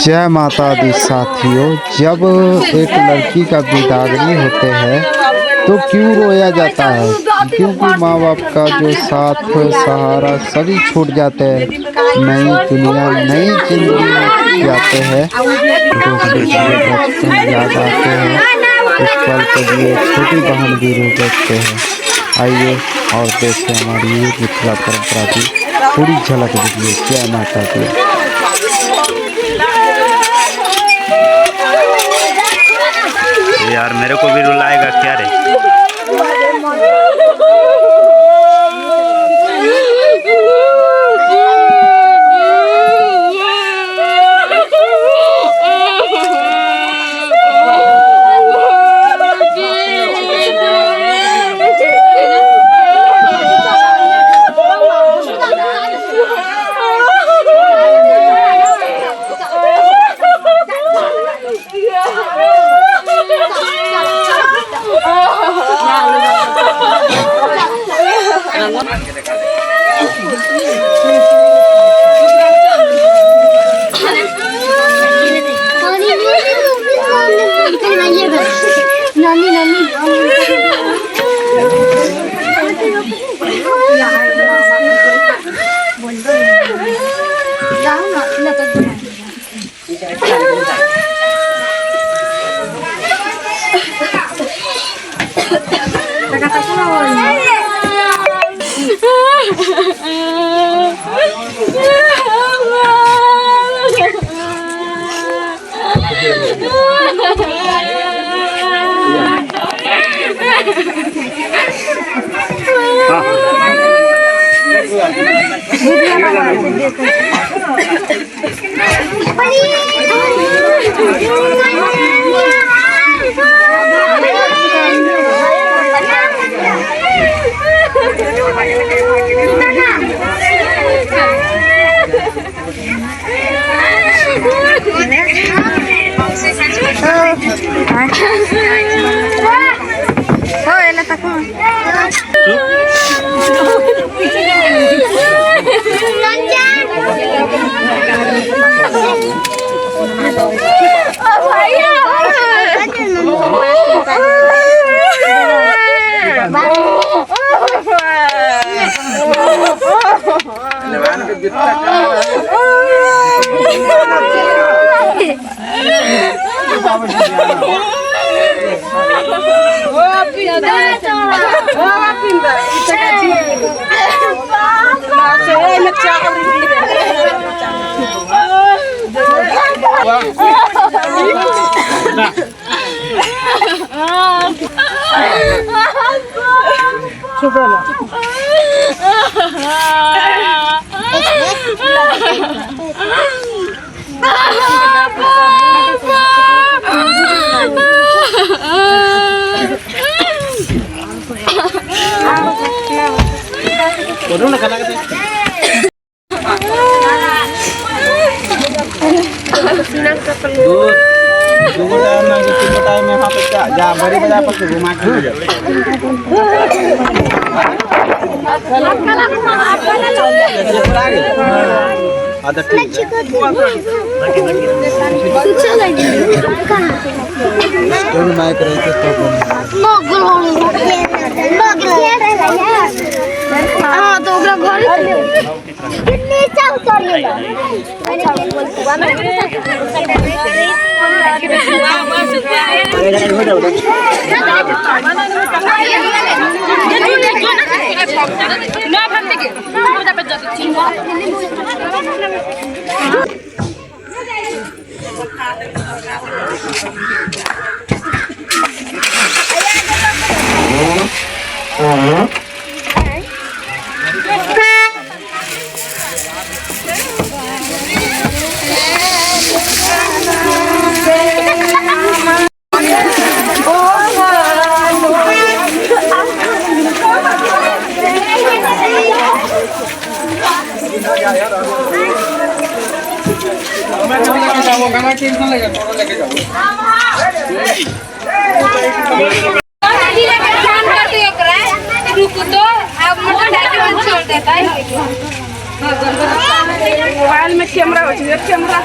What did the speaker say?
जय माता दी साथियों। जब एक लड़की का बिदागरी होते हैं तो क्यों रोया जाता है? क्योंकि माँ बाप का जो साथ सहारा सभी छूट जाते हैं। नई दुनिया नई जिंदगी जाते हैं, बचपन याद आते हैं। इस पल के लिए छोटी बहन भी रो बैठते हैं। आइए और देखें हमारी मिथिला परंपरा की थोड़ी झलक दीजिए। जय माता दी। यार मेरे को भी रुलाएगा क्या रे? बड़ी बाजार पर से घुमा के मोबाइल में कैमरा हो कैमरा